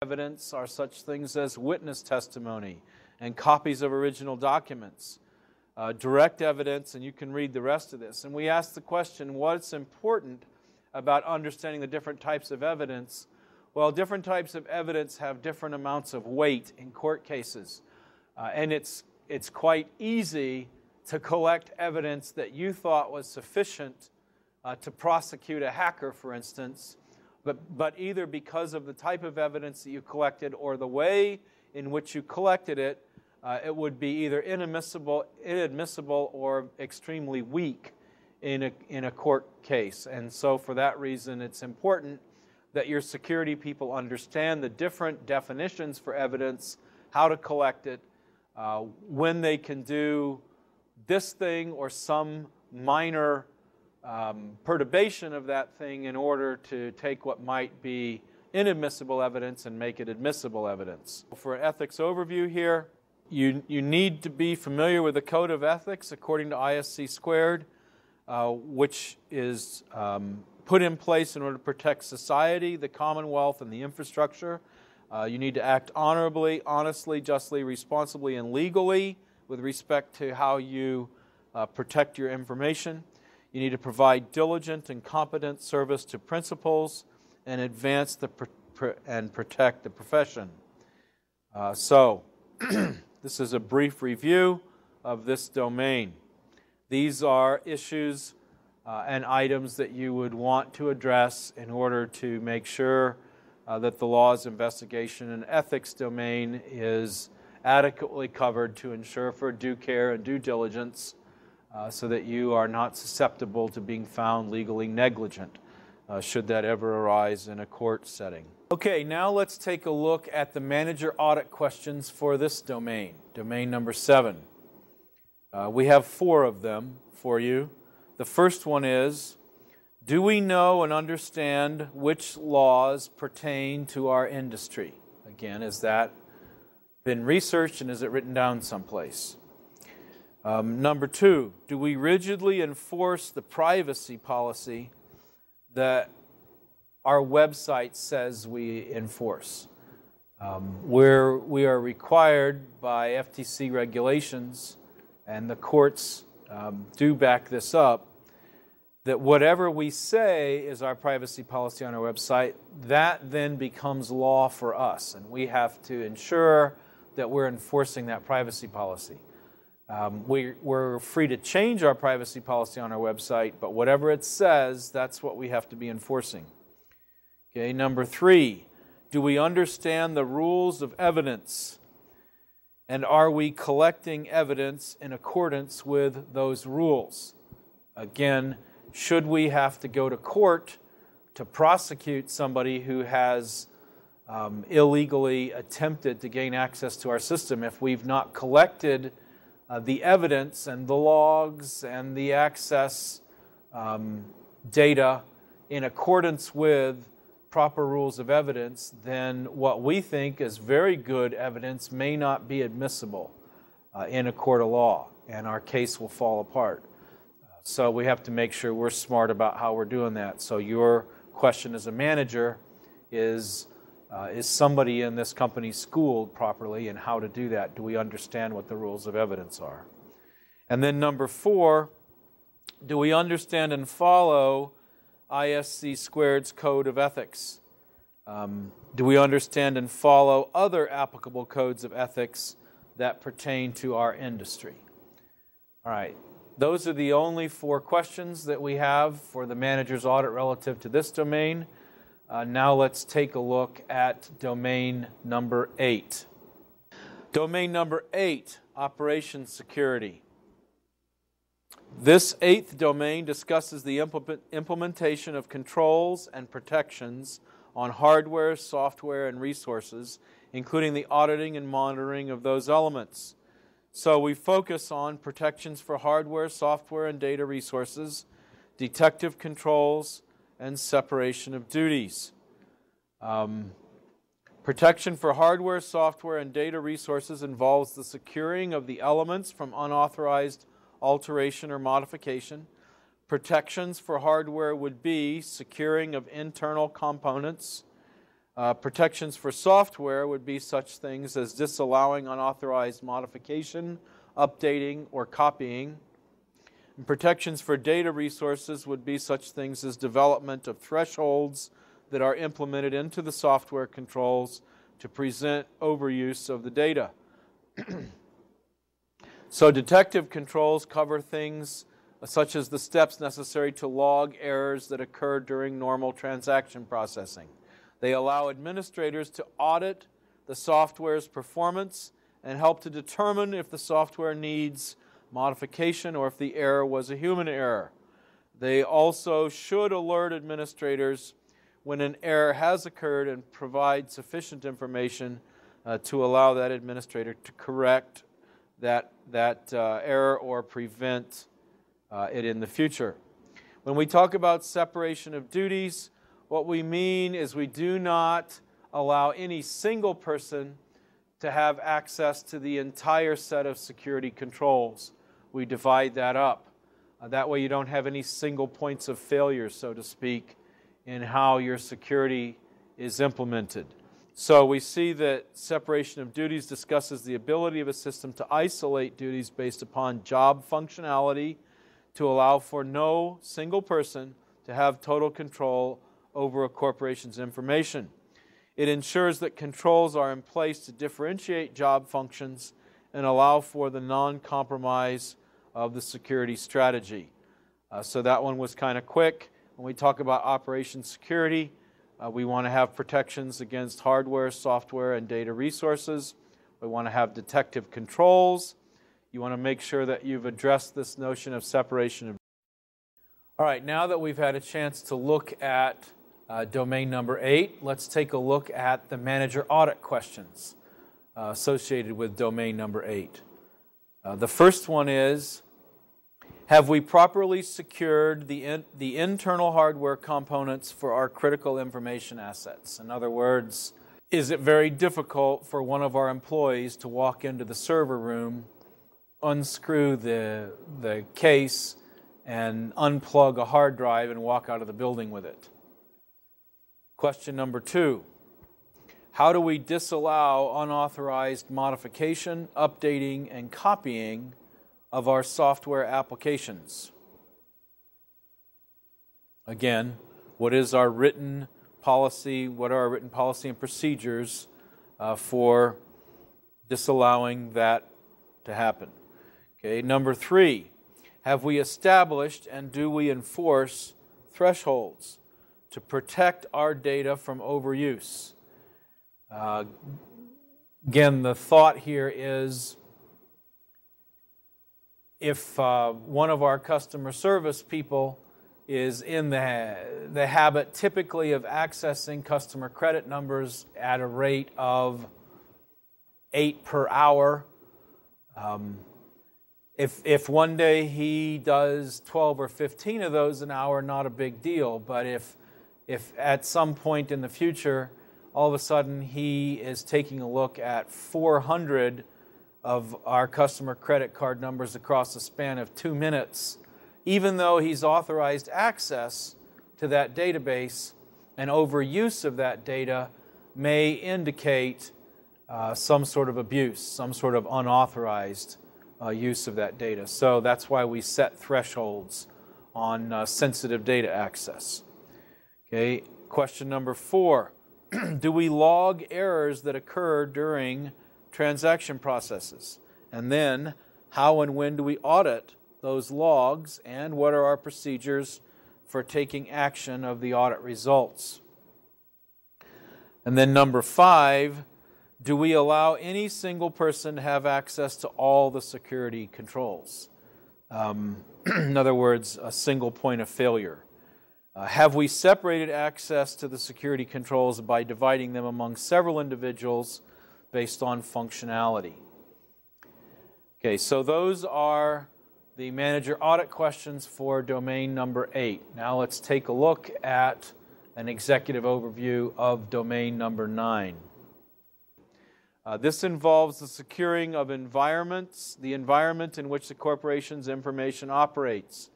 evidence are such things as witness testimony and copies of original documents, direct evidence, and you can read the rest of this. And we ask the question, what's important about understanding the different types of evidence? Well, different types of evidence have different amounts of weight in court cases. And it's quite easy to collect evidence that you thought was sufficient to prosecute a hacker, for instance, but either because of the type of evidence that you collected or the way in which you collected it, it would be either inadmissible or extremely weak in a court case. And so for that reason, it's important that your security people understand the different definitions for evidence, how to collect it, when they can do this thing or some minor perturbation of that thing in order to take what might be inadmissible evidence and make it admissible evidence. For an ethics overview here, you need to be familiar with the Code of Ethics according to ISC squared, which is put in place in order to protect society, the Commonwealth, and the infrastructure. You need to act honorably, honestly, justly, responsibly, and legally with respect to how you protect your information. You need to provide diligent and competent service to principals and advance and protect the profession. This is a brief review of this domain. These are issues and items that you would want to address in order to make sure that the laws, investigation, and ethics domain is adequately covered to ensure for due care and due diligence so that you are not susceptible to being found legally negligent should that ever arise in a court setting. Okay, now let's take a look at the manager audit questions for this domain, domain number 7. We have 4 of them for you. The first one is, do we know and understand which laws pertain to our industry? Again, has that been researched and is it written down someplace? Number 2, do we rigidly enforce the privacy policy that our website says we enforce? We are required by FTC regulations, and the courts do back this up, that whatever we say is our privacy policy on our website, that then becomes law for us, and we have to ensure that we're enforcing that privacy policy. We're free to change our privacy policy on our website, but whatever it says, that's what we have to be enforcing. Okay, number 3, do we understand the rules of evidence? And are we collecting evidence in accordance with those rules? Again, should we have to go to court to prosecute somebody who has illegally attempted to gain access to our system if we've not collected the evidence and the logs and the access data in accordance with proper rules of evidence, then what we think is very good evidence may not be admissible in a court of law, and our case will fall apart. So we have to make sure we're smart about how we're doing that. So your question as a manager is somebody in this company schooled properly in how to do that? Do we understand what the rules of evidence are? And then number 4, do we understand and follow ISC squared's Code of Ethics? Do we understand and follow other applicable codes of ethics that pertain to our industry? All right. Those are the only 4 questions that we have for the manager's audit relative to this domain. Now let's take a look at domain number 8. Domain number 8, operations security. This 8th domain discusses the implementation of controls and protections on hardware, software, and resources, including the auditing and monitoring of those elements. So we focus on protections for hardware, software, and data resources, detective controls, and separation of duties. Protection for hardware, software, and data resources involves the securing of the elements from unauthorized alteration or modification. Protections for hardware would be securing of internal components, Protections for software would be such things as disallowing unauthorized modification, updating, or copying. And protections for data resources would be such things as development of thresholds that are implemented into the software controls to prevent overuse of the data. So detective controls cover things such as the steps necessary to log errors that occur during normal transaction processing. They allow administrators to audit the software's performance and help to determine if the software needs modification or if the error was a human error. They also should alert administrators when an error has occurred and provide sufficient information to allow that administrator to correct that error or prevent it in the future. When we talk about separation of duties, what we mean is we do not allow any single person to have access to the entire set of security controls. We divide that up. That way you don't have any single points of failure, so to speak, in how your security is implemented. So we see that separation of duties discusses the ability of a system to isolate duties based upon job functionality to allow for no single person to have total control over a corporation's information. It ensures that controls are in place to differentiate job functions and allow for the non-compromise of the security strategy. So that one was kind of quick. When we talk about operation security, we want to have protections against hardware, software, and data resources. We want to have detective controls. You want to make sure that you've addressed this notion of separation of. All right, now that we've had a chance to look at domain number 8, let's take a look at the manager audit questions associated with domain number 8. The first one is, have we properly secured the internal hardware components for our critical information assets? In other words, is it very difficult for one of our employees to walk into the server room, unscrew the case, and unplug a hard drive and walk out of the building with it? Question number 2, how do we disallow unauthorized modification, updating, and copying of our software applications? Again, what is our written policy? What are our written policy and procedures for disallowing that to happen? Okay, number 3, have we established and do we enforce thresholds to protect our data from overuse? Again, the thought here is if one of our customer service people is in the habit typically of accessing customer credit numbers at a rate of 8 per hour, if one day he does 12 or 15 of those an hour, not a big deal. But if at some point in the future, all of a sudden he is taking a look at 400 of our customer credit card numbers across the span of 2 minutes, even though he's authorized access to that database, and overuse of that data may indicate some sort of abuse, some sort of unauthorized use of that data. So that's why we set thresholds on sensitive data access. Okay, question number 4. Do we log errors that occur during transaction processes? And then, how and when do we audit those logs, and what are our procedures for taking action of the audit results? And then number 5, do we allow any single person to have access to all the security controls? In other words, a single point of failure. Have we separated access to the security controls by dividing them among several individuals based on functionality? Okay, so those are the manager audit questions for domain number 8. Now let's take a look at an executive overview of domain number 9. This involves the securing of environments, the environment in which the corporation's information operates.